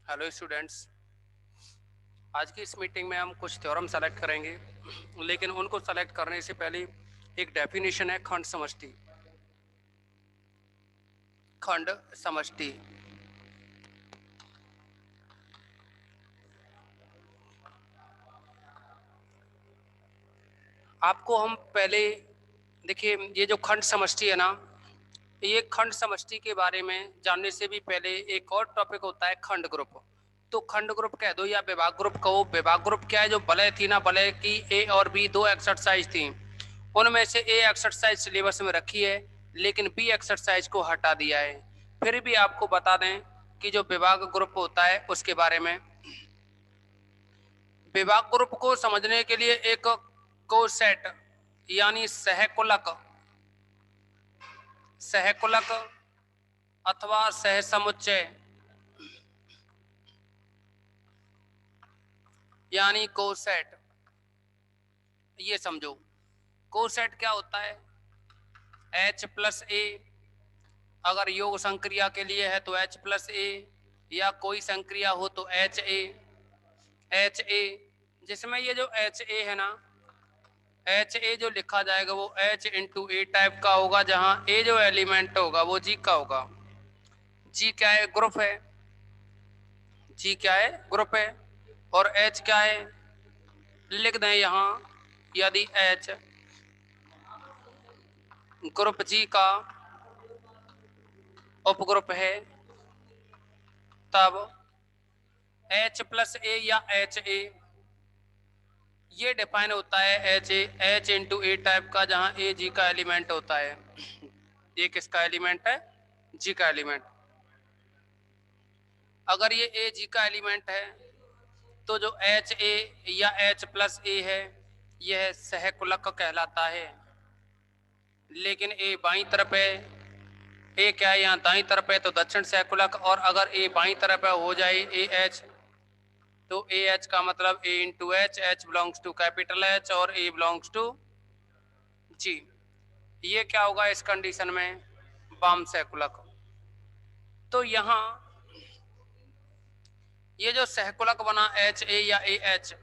Hello students. आज की इस मीटिंग में हम कुछ थ्योरम सेलेक्ट करेंगे, लेकिन उनको सेलेक्ट करने से पहले एक डेफिनेशन है खंड समष्टि। खंड समष्टि आपको हम पहले देखिए, ये जो खंड समष्टि है ना, ये खंड समष्टि के बारे में जानने से भी पहले एक और टॉपिक होता है खंड ग्रुप। तो खंड ग्रुप कह दो या विभाग ग्रुप कहो। विभाग ग्रुप क्या है? जो वलय थी ना, वलय की ए और बी दो एक्सरसाइज थी, उनमें से ए एक्सरसाइज सिलेबस में रखी है, लेकिन बी एक्सरसाइज को हटा दिया है। फिर भी आपको बता दें कि जो विभाग ग्रुप होता है उसके बारे में। विभाग ग्रुप को समझने के लिए एक कोसेट यानी सहकुलक, सहकुलक अथवा सहसमुच्चय यानी कोसेट, ये समझो। कोसेट क्या होता है? H प्लस ए, अगर योग संक्रिया के लिए है तो H प्लस ए, या कोई संक्रिया हो तो एच ए, जिसमें ये जो एच ए है ना, एच ए जो लिखा जाएगा वो H इंटू ए टाइप का होगा, जहां ए जो एलिमेंट होगा वो जी का होगा। जी क्या है? ग्रुप है। जी क्या है? ग्रुप है। और एच क्या है? लिख दें यहां, यदि एच ग्रुप जी का उपग्रुप है तब H प्लस ए या एच ए, ये डिफाइन होता है एच इंटू ए टाइप का, जहां ए जी का एलिमेंट होता है। ये किसका एलिमेंट है? जी का एलिमेंट। अगर ये ए जी का एलिमेंट है तो जो एच ए या एच प्लस ए है यह सहकुलक कहलाता है। लेकिन ए बाईं तरफ है, ए क्या है? यहाँ दाईं तरफ है तो दक्षिण सहकुलक, और अगर ए बाईं तरफ है हो जाए ए एच, तो ए एच का मतलब A into H, H belongs to capital H और ए बिलोंग्स टू जी। ये क्या होगा इस कंडीशन में? वाम सहकुलक। तो यहाँ ये जो सहकुलक बना एच ए या ए एच,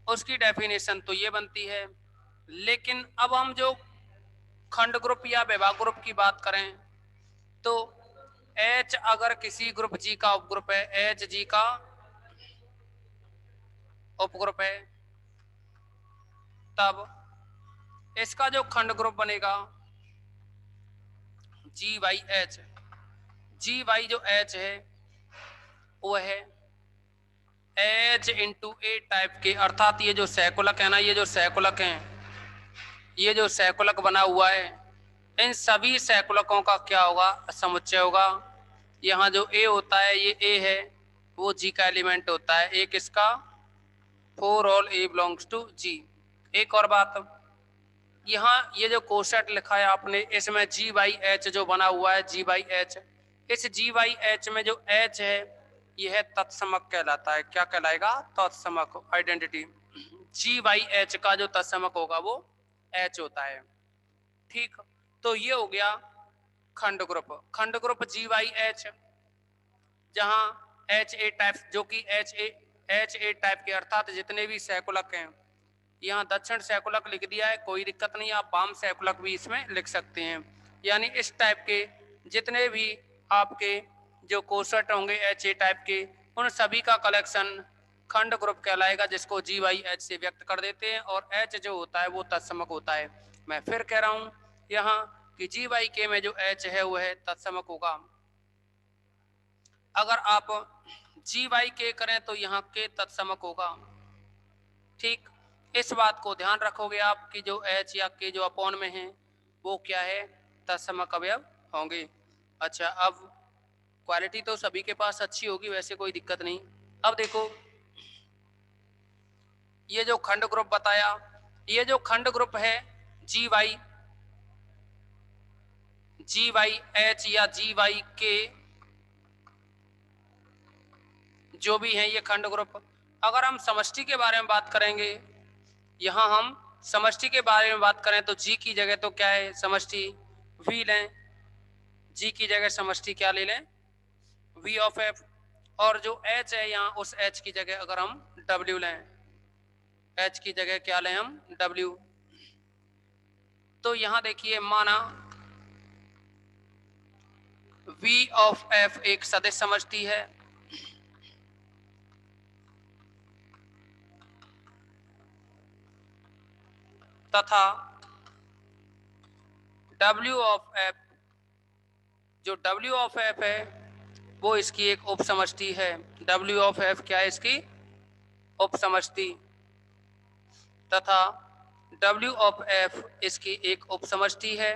उसकी डेफिनेशन तो ये बनती है। लेकिन अब हम जो खंड ग्रुप या विभाग ग्रुप की बात करें तो एच अगर किसी ग्रुप जी का उपग्रुप है, एच जी का उपग्रुप है, तब इसका जो खंड ग्रुप बनेगा जी वाई एच, जी वाई जो एच है वो है एच इंटू ए टाइप के। अर्थात ये जो सहकुलक है ना, ये जो सहकुलक है, ये जो सहकुलक बना हुआ है, इन सभी सहकुलकों का क्या होगा? समुच्चय होगा। यहाँ जो ए होता है, ये ए है, वो जी का एलिमेंट होता है। ए किसका? For all A belongs to G. एक और बात, यहाँ ये जो कोसेट लिखा है आपने, इसमें जी बाई एच जो बना हुआ है, जी बाई एच, इस जी बाई एच में जो एच है यह तत्समक कहलाता है। क्या कहलाएगा? तत्समक आइडेंटिटी। जी बाई एच का जो तत्समक होगा वो एच होता है। ठीक, तो ये हो गया खंड ग्रुप। खंड ग्रुप जी वाई एच, जहां एच ए टाइप, जो कि एच ए टाइप के अर्थात जितने भी सहकुलक हैं, यहाँ दक्षिण सहकुलक लिख दिया है, कोई दिक्कत नहीं, आप वाम सहकुलक भी इसमें लिख सकते हैं। यानी इस टाइप के जितने भी आपके जो कोसेट होंगे एच ए टाइप के, उन सभी का कलेक्शन खंड ग्रुप कहलाएगा, जिसको जी वाई एच से व्यक्त कर देते हैं। और एच जो होता है वो तत्समक होता है। मैं फिर कह रहा हूँ यहाँ कि जी वाई के में जो एच है वह तत्समक होगा। अगर आप जी वाई के करें तो यहाँ के तत्समक होगा। ठीक, इस बात को ध्यान रखोगे आप कि जो एच या के जो अपॉन में है वो क्या है? तत्समक अवयव होंगे। अच्छा, अब क्वालिटी तो सभी के पास अच्छी होगी, वैसे कोई दिक्कत नहीं। अब देखो, ये जो खंड ग्रुप बताया, ये जो खंड ग्रुप है जी वाई एच या जी वाई के, जो भी है ये खंड ग्रुप। अगर हम समष्टि के बारे में बात करेंगे, यहाँ हम समष्टि के बारे में बात करें तो जी की जगह तो क्या है? समष्टि वी लें। जी की जगह समष्टि क्या ले लें? V ऑफ F, और जो H है यहाँ उस H की जगह अगर हम W लें, H की जगह क्या लें हम W, तो यहाँ देखिए माना V ऑफ F एक सदिश समष्टि है तथा W ऑफ F, जो W ऑफ F है वो इसकी एक उप समष्टि है। W ऑफ F क्या है, इसकी उप समष्टि, तथा W ऑफ F इसकी एक उप समष्टि है।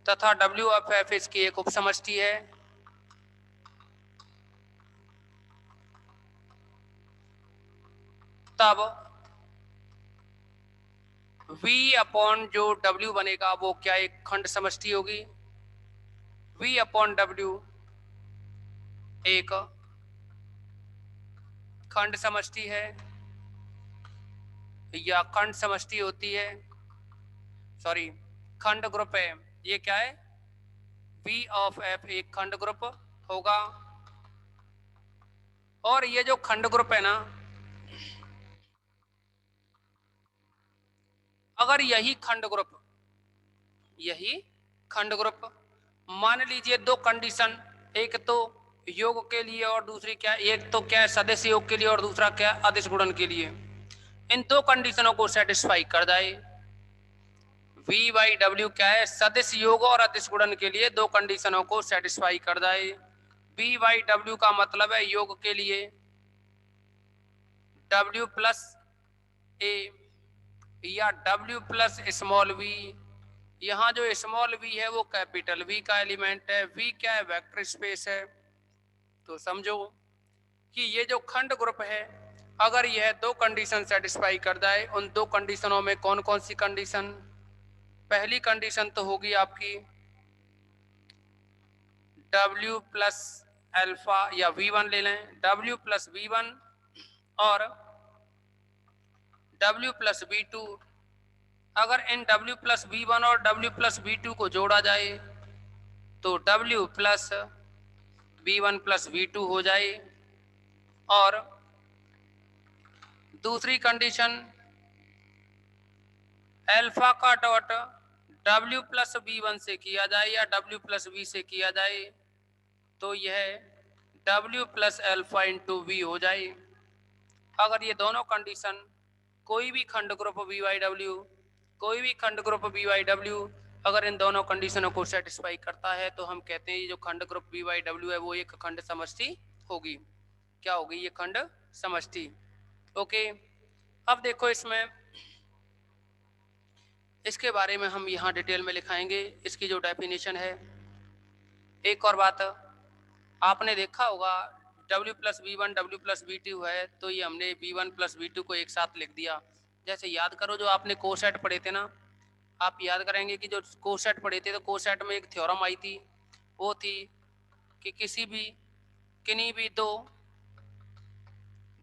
तथा W ऑफ F इसकी एक उप समष्टि है। तब V अपॉन जो W बनेगा वो क्या एक खंड समष्टि होगी। V अपॉन W एक खंड समष्टि है या खंड समष्टि होती है, सॉरी खंड ग्रुप है। ये क्या है, V ऑफ F एक खंड ग्रुप होगा। और ये जो खंड ग्रुप है ना, अगर यही खंड ग्रुप मान लीजिए दो कंडीशन, एक तो योग के लिए और दूसरी क्या, एक तो क्या है सदिश योग के लिए और दूसरा क्या अदिश गुणन के लिए, इन दो कंडीशनों को सेटिस्फाई कर जाए, V बाई डब्ल्यू क्या है सदिश योग और अदिश गुणन के लिए दो कंडीशनों को सेटिस्फाई कर जाए। V बाई डब्ल्यू का मतलब है योग के लिए W प्लस ए या W प्लस स्मॉल v। यहाँ जो स्मॉल v है वो कैपिटल V का एलिमेंट है। V क्या है, वेक्टर स्पेस है। तो समझो कि ये जो खंड ग्रुप है अगर यह दो कंडीशन सेटिस्फाई कर जाए, उन दो कंडीशनों में कौन कौन सी कंडीशन, पहली कंडीशन तो होगी आपकी W प्लस अल्फा या V1 ले लें, W प्लस V1 और W प्लस V2। अगर इन W प्लस V1 और W प्लस V2 को जोड़ा जाए तो W plus V1 plus V2 हो जाए। और दूसरी कंडीशन अल्फा का डॉट W प्लस V1 से किया जाए या W प्लस V से किया जाए तो यह W plus alpha into V हो जाए। अगर ये दोनों कंडीशन कोई भी खंड ग्रुप V बाई डब्ल्यू, कोई भी खंड ग्रुप V बाई डब्ल्यू अगर इन दोनों कंडीशनों को सेटिस्फाई करता है तो हम कहते हैं ये जो खंड ग्रुप V बाई डब्ल्यू है वो एक खंड समष्टि होगी। क्या होगी, ये खंड समष्टि। ओके, अब देखो इसमें इसके बारे में हम यहाँ डिटेल में लिखाएंगे, इसकी जो डेफिनेशन है। एक और बात आपने देखा होगा W plus V1 W plus V2 है तो ये हमने V1 प्लस V2 को एक साथ लिख दिया। जैसे याद करो जो आपने कोसेट पढ़े थे ना, आप याद करेंगे कि जो कोसेट पढ़े थे तो कोसेट में एक थ्योरम आई थी, वो थी कि किन्हीं भी दो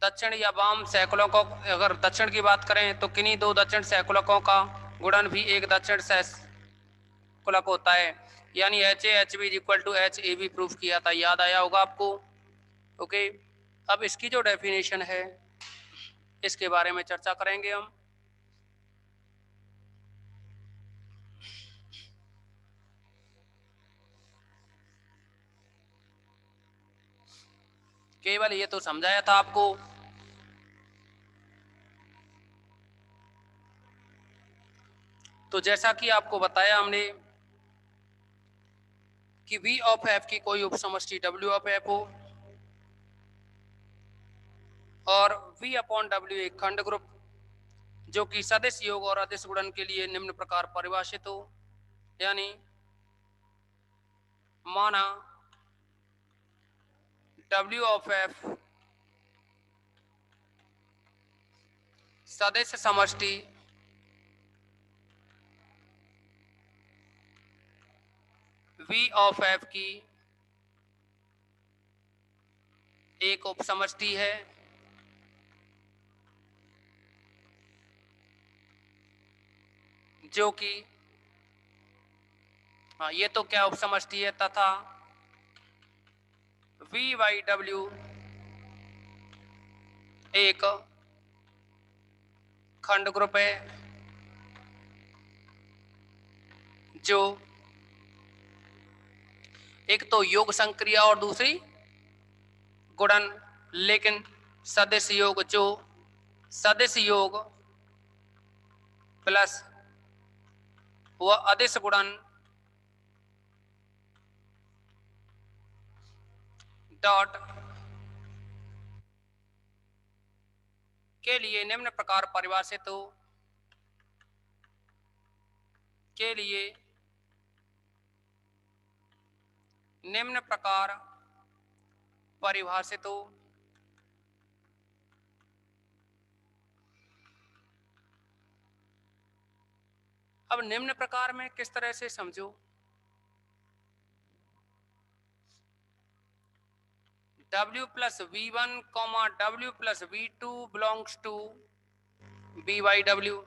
दक्षिण या वाम सैकलकों, अगर दक्षिण की बात करें तो किन्हीं दो दक्षिण सैकलकों का गुणन भी एक दक्षिण सैकलक होता है। यानी H A H B equal to H A B proof किया था, याद आया होगा आपको। ओके, अब इसकी जो डेफिनेशन है इसके बारे में चर्चा करेंगे हम। केवल ये तो समझाया था आपको। तो जैसा कि आपको बताया हमने कि V ऑफ F की कोई उपसमष्टि W ऑफ F हो और V अपॉन W एक खंड ग्रुप जो कि सदिश योग और अदिश गुणन के लिए निम्न प्रकार परिभाषित हो। यानी माना W ऑफ F सदिश समष्टि V ऑफ F की एक उपसमष्टि है जो कि हाँ ये तो क्या उपसमष्टि है, तथा VYW एक खंड ग्रुप है जो एक तो योग संक्रिया और दूसरी गुणन, लेकिन सदिश योग जो सदिश योग प्लस व अदिश गुणन डॉट के लिए निम्न प्रकार परिभाषित हो के लिए निम्न प्रकार परिभाषित हो। अब निम्न प्रकार में किस तरह से समझो, W plus V1 comma W plus V2 belongs to BYW,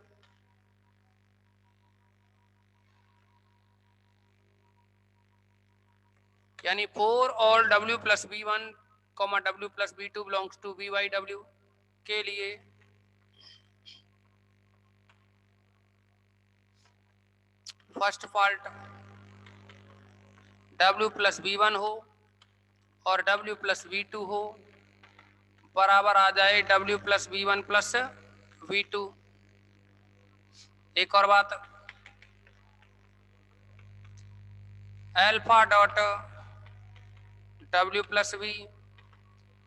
यानी for all W plus V1 comma W plus V2 belongs to BYW के लिए first fault W plus V1 हो और W प्लस V2 हो बराबर आ जाए W plus V1 plus V2। एक और बात, alpha dot W plus V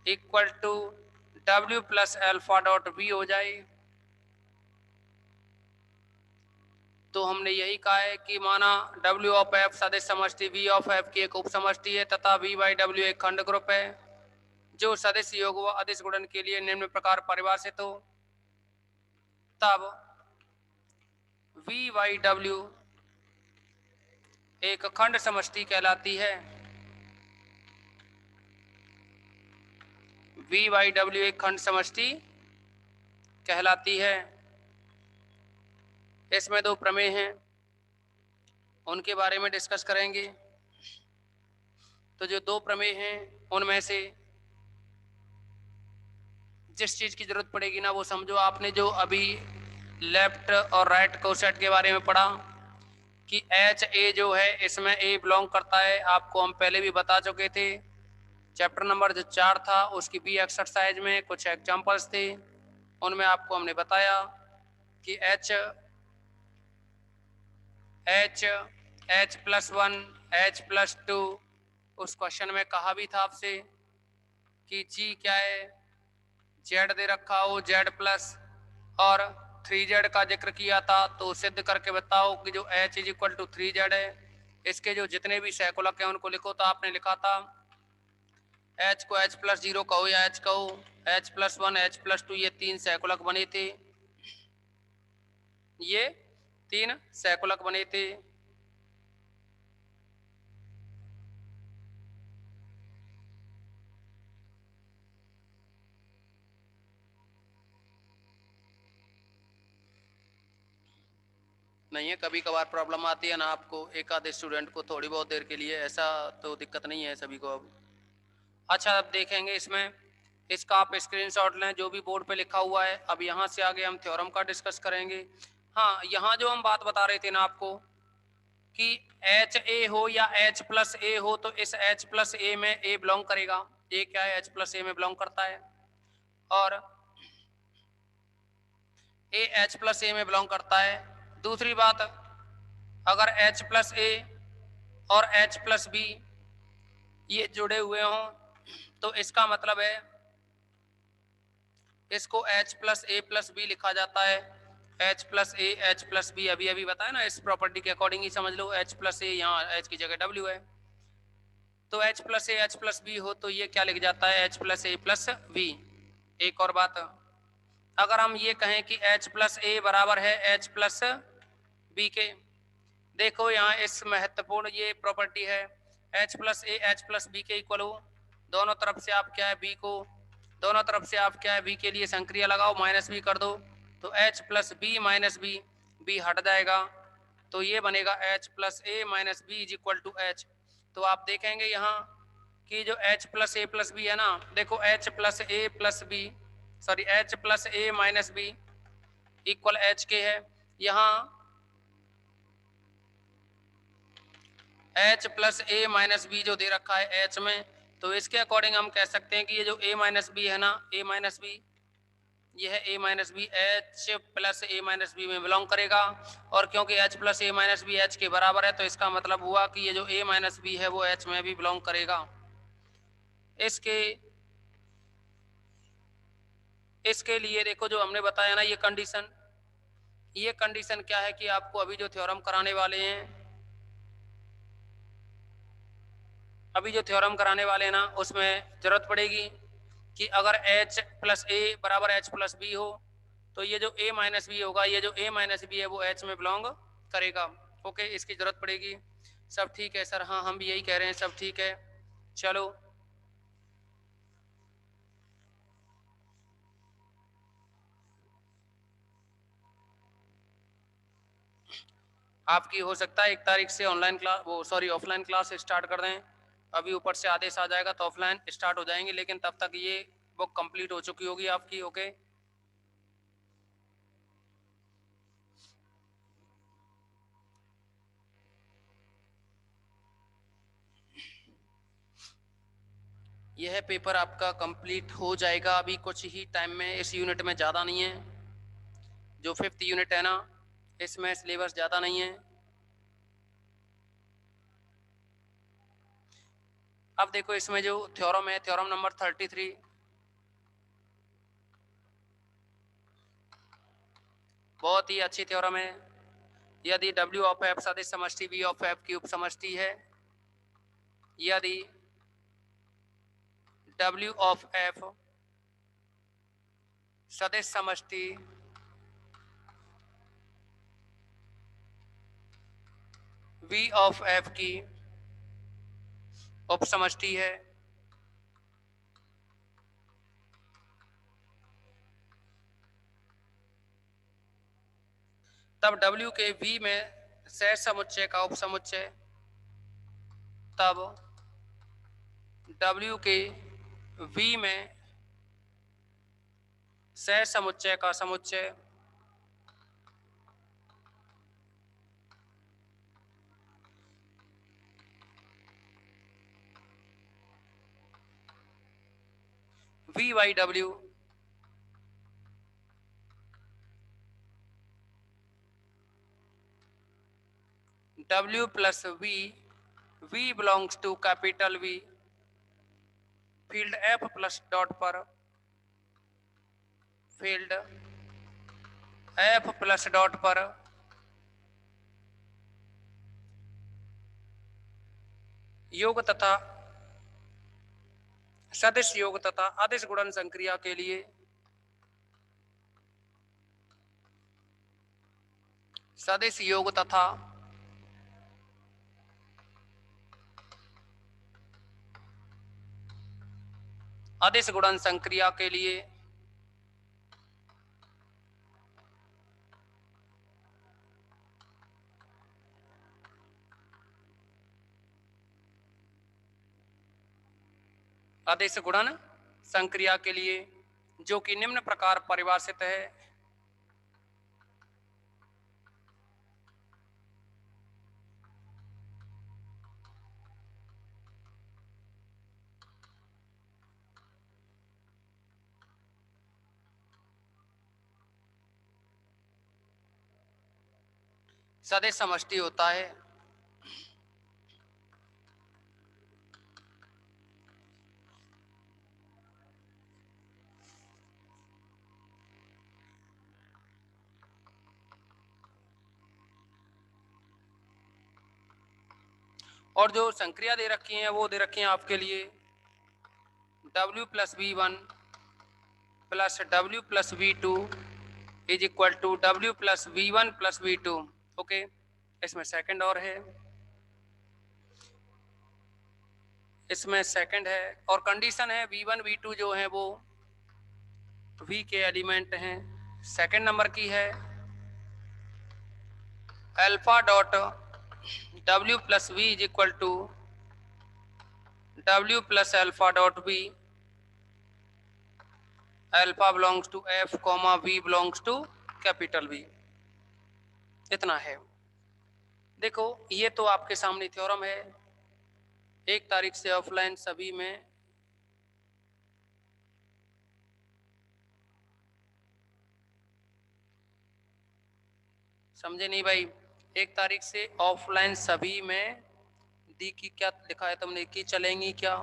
equal to W plus alpha dot V हो जाए। तो हमने यही कहा है कि माना W ऑफ F सदिश समष्टि V ऑफ F की एक उप समष्टि है तथा VYW एक खंड ग्रुप है जो सदिश योग व अदिश गुणन के लिए निम्न प्रकार परिभाषित हो, तब VYW एक खंड समष्टि कहलाती है। VYW एक खंड समष्टि कहलाती है। इसमें दो प्रमेय हैं, उनके बारे में डिस्कस करेंगे। तो जो दो प्रमेय हैं उनमें से जिस चीज की जरूरत पड़ेगी ना वो समझो। आपने जो अभी लेफ्ट और राइट कोसेट के बारे में पढ़ा कि HA जो है इसमें A बिलोंग करता है, आपको हम पहले भी बता चुके थे। चैप्टर नंबर जो 4 था उसकी बी एक्सरसाइज में कुछ एग्जांपल्स थे, उनमें आपको हमने बताया कि H प्लस 1 H प्लस 2, उस क्वेश्चन में कहा भी था आपसे कि G क्या है, Z दे रखा हो Z प्लस और 3Z का जिक्र किया था। तो सिद्ध करके बताओ कि जो H is equal to 3Z है, इसके जो जितने भी सैकुलक हैं उनको लिखो। तो आपने लिखा था H को H प्लस 0 कहो या H कहो, H प्लस 1 H प्लस 2, ये तीन सैकुलक बने थे, ये तीन सैकुलक बने थे। नहीं है, कभी कभार प्रॉब्लम आती है ना आपको, एक आधे स्टूडेंट को थोड़ी बहुत देर के लिए, ऐसा तो दिक्कत नहीं है सभी को। अब अच्छा, अब देखेंगे इसमें, इसका आप स्क्रीनशॉट लें जो भी बोर्ड पे लिखा हुआ है। अब यहाँ से आगे हम थ्योरम का डिस्कस करेंगे। हाँ, यहाँ जो हम बात बता रहे थे ना आपको कि HA हो या H प्लस A हो, तो इस H प्लस A में A बिलोंग करेगा। A क्या है, H प्लस A में बिलोंग करता है, और A H प्लस A में बिलोंग करता है। दूसरी बात, अगर H प्लस A और H प्लस B ये जुड़े हुए हों तो इसका मतलब है इसको H plus A plus B लिखा जाता है। H plus A H plus B अभी अभी बताया ना, इस प्रॉपर्टी के अकॉर्डिंग ही समझ लो। H प्लस A, यहाँ H की जगह W है, तो H plus A H plus B हो तो ये क्या लिख जाता है, H plus A plus B। एक और बात, अगर हम ये कहें कि H प्लस A बराबर है H प्लस B के, देखो यहाँ इस महत्वपूर्ण ये प्रॉपर्टी है, H plus A H plus B के इक्वल हो। दोनों तरफ से आप क्या है B को, दोनों तरफ से आप क्या है B के लिए संक्रिया लगाओ, माइनस B कर दो, तो H plus B minus B, B हट जाएगा, तो ये बनेगा H plus A minus B is equal to H. तो आप देखेंगे यहाँ कि जो H plus A plus B है ना, देखो H plus A plus B, sorry H plus A minus B equal H के है। यहाँ H plus A minus B जो दे रखा है H में, तो इसके अकॉर्डिंग हम कह सकते हैं कि ये जो A माइनस बी है ना, A माइनस बी, ये है A minus B, H plus A minus B में बिलोंग करेगा। और क्योंकि H plus A minus B H के बराबर है, तो इसका मतलब हुआ कि ये जो A माइनस बी है वो H में भी बिलोंग करेगा। इसके लिए देखो जो हमने बताया ना, ये कंडीशन क्या है कि आपको अभी जो थ्योरम कराने वाले हैं, ना, उसमें जरूरत पड़ेगी कि अगर H प्लस ए बराबर H प्लस बी हो, तो ये जो A माइनस बी होगा, ये जो A माइनस बी है वो H में बिलोंग करेगा। ओके, इसकी जरूरत पड़ेगी। सब ठीक है सर? हाँ, हम भी यही कह रहे हैं, सब ठीक है। चलो, आपकी हो सकता है 1 तारीख से ऑनलाइन क्लास, वो सॉरी ऑफलाइन क्लास स्टार्ट कर दें। अभी ऊपर से आदेश आ जाएगा तो ऑफलाइन स्टार्ट हो जाएंगे, लेकिन तब तक ये बुक कंप्लीट हो चुकी होगी आपकी। ओके, यह पेपर आपका कंप्लीट हो जाएगा अभी कुछ ही टाइम में। इस यूनिट में ज़्यादा नहीं है, जो 5th यूनिट है ना, इसमें सिलेबस ज़्यादा नहीं है। अब देखो इसमें जो थ्योरम है, थ्योरम नंबर 33, बहुत ही अच्छी थ्योरम है। यदि W ऑफ एफ सदिश समष्टि V ऑफ एफ की उप समष्टि है, यदि W ऑफ एफ सदिश समष्टि V ऑफ एफ की उप समष्टि है, तब W के V में सहज समुच्चय का उप समुच्चय, तब W के V में सहज समुच्चय का समुच्चय V by W W plus V belongs to capital V, field F plus dot पर, फील्ड F प्लस डॉट पर योग तथा सदिश योग तथा अदिश गुणन संक्रिया के लिए सदिश योग तथा अदिश गुणन संक्रिया के लिए अदिश गुणन संक्रिया के लिए जो कि निम्न प्रकार परिभाषित है। सदिश समष्टि होता है और जो संक्रिया दे रखी हैं वो दे रखी हैं आपके लिए W plus V1 plus W plus V2 is equal to W plus V1 plus V2। Okay, इसमें सेकंड और है, इसमें सेकंड है और कंडीशन है V1 V2 जो है वो V के एलिमेंट हैं। सेकंड नंबर की है alpha dot W plus V is equal to W plus alpha dot B, alpha belongs to F comma V belongs to capital V. इतना है। देखो ये तो आपके सामने थ्योरम है। 1 तारीख से ऑफलाइन सभी में समझे नहीं भाई? 1 तारीख से ऑफलाइन सभी में दी की क्या लिखा है तुमने की चलेंगी क्या?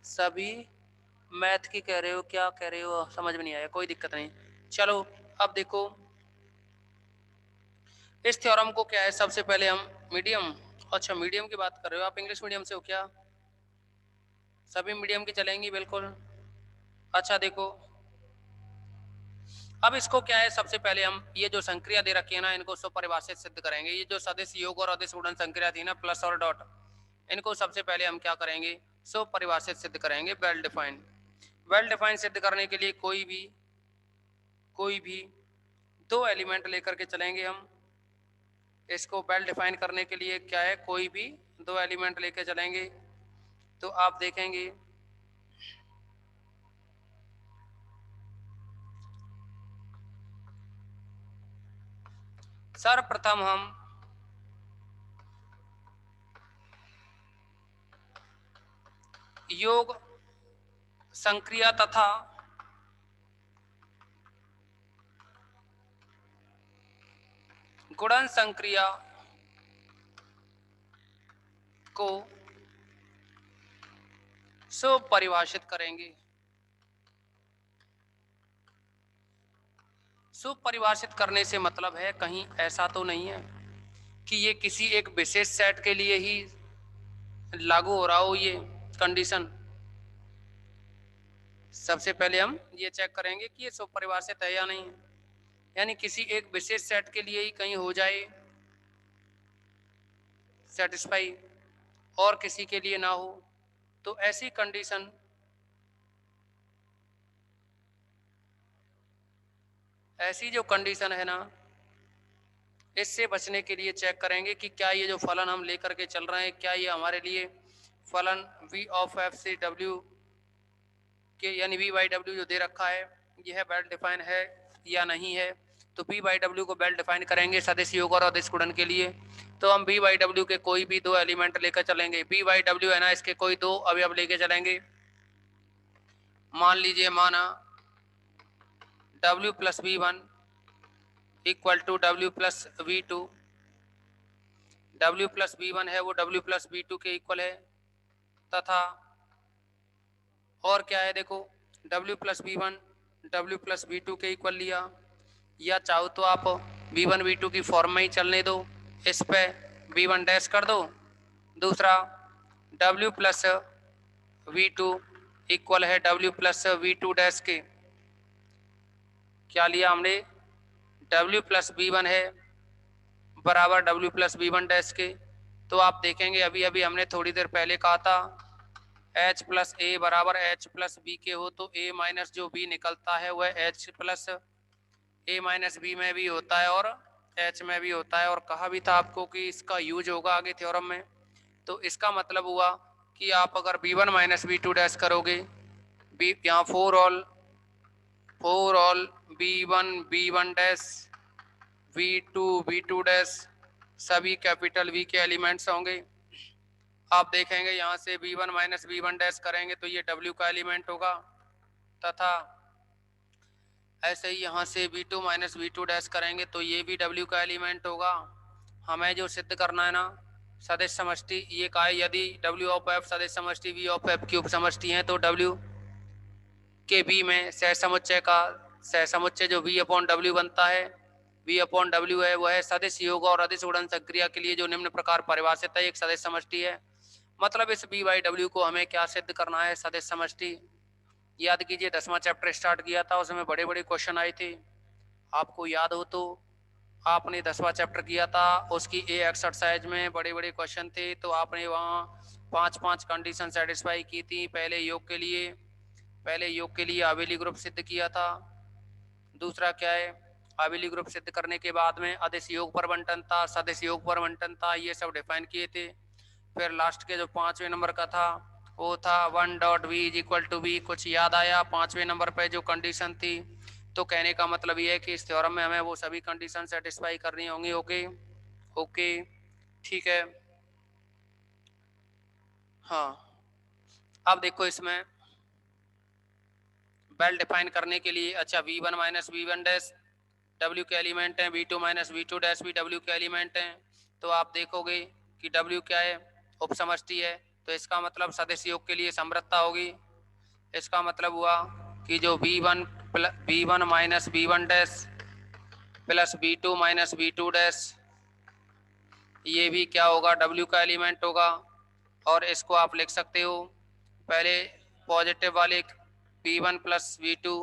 सभी मैथ की कह रहे हो, क्या कह रहे हो समझ में नहीं आया, कोई दिक्कत नहीं। चलो अब देखो इस थ्योरम को क्या है, सबसे पहले हम मीडियम, अच्छा मीडियम की बात कर रहे हो आप, इंग्लिश मीडियम से हो क्या? सभी मीडियम की चलेंगी बिल्कुल। अच्छा देखो अब इसको क्या है, सबसे पहले हम ये जो संक्रिया दे रखी है ना इनको स्वपरिभाषित सिद्ध करेंगे। ये जो सदिश योग और अदिश गुणन संक्रिया थी ना प्लस और डॉट, इनको सबसे पहले हम क्या करेंगे, स्वपरिभाषित सिद्ध करेंगे, वेल डिफाइंड। वेल डिफाइंड सिद्ध करने के लिए कोई भी 2 एलिमेंट लेकर के चलेंगे हम। इसको वेल डिफाइन करने के लिए क्या है, कोई भी 2 एलिमेंट लेके चलेंगे। तो आप देखेंगे सर्वप्रथम हम योग संक्रिया तथा गुणन संक्रिया को सुपरिभाषित करेंगे। सुपरिभाषित करने से मतलब है कहीं ऐसा तो नहीं है कि ये किसी एक विशेष सेट के लिए ही लागू हो रहा हो ये कंडीशन। सबसे पहले हम ये चेक करेंगे कि ये सुपरिभाषित है या नहीं, यानी किसी एक विशेष सेट के लिए ही कहीं हो जाए सेटिस्फाई और किसी के लिए ना हो। तो ऐसी कंडीशन ऐसी जो कंडीशन है ना, इससे बचने के लिए चेक करेंगे कि क्या ये जो फलन हम लेकर के चल रहे हैं क्या ये हमारे लिए फलन v ऑफ f से w के यानी v बाई डब्ल्यू जो दे रखा है यह वेल डिफाइन है या नहीं है। तो v बाई डब्ल्यू को वेल डिफाइन करेंगे सदिश योग और अदिश गुणन के लिए। तो हम v बाई डब्ल्यू के कोई भी 2 एलिमेंट लेकर चलेंगे। v बाई डब्ल्यू है ना, इसके कोई 2 अवयव लेके चलेंगे। मान लीजिए माना w plus V one equal to w plus V two. w plus V one है वो w प्लस वी टू के इक्वल है, तथा और क्या है देखो w plus V one W plus V two के इक्वल लिया, या चाहो तो आप वी वन वी टू की फॉर्म में ही चलने दो, इस पे वी वन डैश कर दो। दूसरा w plus V two equal है w plus V two dash के। क्या लिया हमने, w प्लस वी वन है बराबर w plus V one dash के। तो आप देखेंगे अभी अभी हमने थोड़ी देर पहले कहा था h प्लस ए बराबर h प्लस बी के हो, तो a माइनस जो b निकलता है वह h plus A minus B में भी होता है और h में भी होता है। और कहा भी था आपको कि इसका यूज होगा आगे थ्योरम में। तो इसका मतलब हुआ कि आप अगर b1 minus B two dash करोगे, बी यहाँ for all b1 dash v2 dash सभी कैपिटल V के एलिमेंट्स होंगे। आप देखेंगे यहाँ से v1 माइनस v1 डैश करेंगे तो ये w का एलिमेंट होगा, तथा ऐसे ही यहाँ से v2 माइनस v2 डैश करेंगे तो ये भी w का एलिमेंट होगा। हमें जो सिद्ध करना है ना सदिश समष्टि, ये कहा है यदि w ऑफ f सदिश समष्टि v ऑफ f की उप समष्टि है तो w के v में सह समुच्चय जो v अपॉन w बनता है, v अपॉन w है वह सदिश योग और अदिश गुणन संक्रिया के लिए जो निम्न प्रकार परिभाषित है एक सदिश समष्टि है। मतलब इस v बाई डब्ल्यू को हमें क्या सिद्ध करना है, सदिश समष्टि। याद कीजिए 10वां चैप्टर स्टार्ट किया था उसमें बड़े बड़े क्वेश्चन आए थे, आपको याद हो तो आपने 10वां चैप्टर किया था उसकी ए एक्सरसाइज में बड़े बड़े क्वेश्चन थे, तो आपने वहाँ 5 कंडीशन सेटिस्फाई की थी। पहले योग के लिए आवेली ग्रुप सिद्ध किया था। दूसरा क्या है, अविली ग्रुप सिद्ध करने के बाद में अदिश योग परवंटनता, सदिश योग परवंटनता, ये सब डिफाइन किए थे। फिर लास्ट के जो 5वें नंबर का था वो था 1.v is equal to be. कुछ याद आया 5वें नंबर पे जो कंडीशन थी? तो कहने का मतलब ये है कि इस थ्योरम में हमें वो सभी कंडीशन सेटिस्फाई करनी होंगी। ओके ओके ठीक है। हाँ अब देखो इसमें वेल डिफाइन करने के लिए, अच्छा v1 minus V one dash W के एलिमेंट हैं, v2 minus V two dash भी डब्ल्यू के एलिमेंट हैं। तो आप देखोगे कि w क्या है? उपसमष्टि है। तो इसका मतलब सदिश योग के लिए समृद्धता होगी। इसका मतलब हुआ कि जो v1 minus V one dash plus v2 minus V two dash, ये भी क्या होगा? w का एलिमेंट होगा। और इसको आप लिख सकते हो पहले पॉजिटिव वाले v1 plus V two,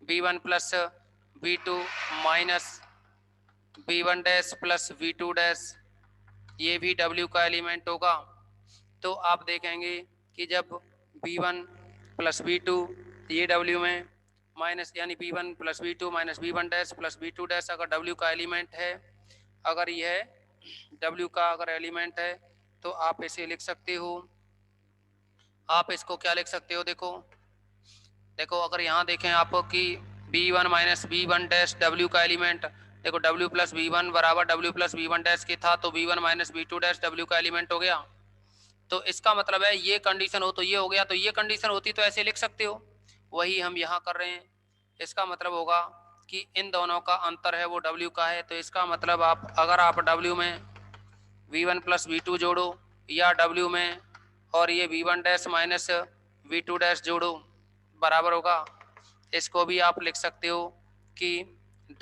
v1 plus V two minus v1 dash plus V two dash, ये भी w का एलिमेंट होगा। तो आप देखेंगे कि जब v1 प्लस वी टू, ये w में माइनस, यानी v1 plus V two minus v1 dash plus V two dash अगर w का एलिमेंट है, अगर यह w का अगर एलिमेंट है तो आप इसे लिख सकते हो। आप इसको क्या लिख सकते हो? देखो देखो अगर यहाँ देखें आप कि v1 minus V one dash W का एलिमेंट, देखो w प्लस वी वन बराबर w plus V one dash के था, तो v1 minus V two dash W का एलिमेंट हो गया। तो इसका मतलब है ये कंडीशन हो तो ये हो गया, तो ये कंडीशन होती तो ऐसे लिख सकते हो। वही हम यहाँ कर रहे हैं। इसका मतलब होगा कि इन दोनों का अंतर है वो w का है। तो इसका मतलब आप अगर आप w में v1 प्लस वी टू जोड़ो या w में और ये v1 dash minus V two dash जोड़ो, बराबर होगा। इसको भी आप लिख सकते हो कि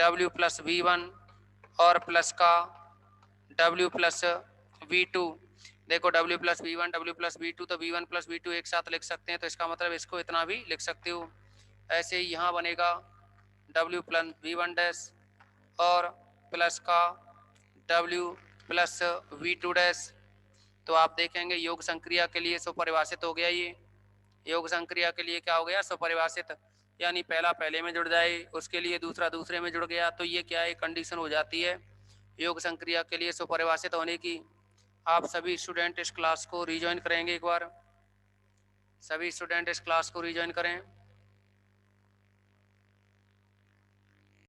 w प्लस वी वन और प्लस का w प्लस वी टू। देखो w plus V one, w plus V two, तो v1 प्लस वी टू एक साथ लिख सकते हैं। तो इसका मतलब इसको इतना भी लिख सकते हो। ऐसे ही यहाँ बनेगा w plus V one dash और प्लस का w plus V two dash. तो आप देखेंगे योग संक्रिया के लिए सुपरिभाषित हो गया। ये योग संक्रिया के लिए क्या हो गया? सुपरिभाषित, यानी पहला पहले में जुड़ जाए, उसके लिए दूसरा दूसरे में जुड़ गया, तो ये क्या है? कंडीशन हो जाती है योग संक्रिया के लिए सुपरिभाषित होने की। आप सभी स्टूडेंट इस क्लास को रिज्वाइन करेंगे एक बार, सभी स्टूडेंट इस क्लास को रिज्वाइन करें।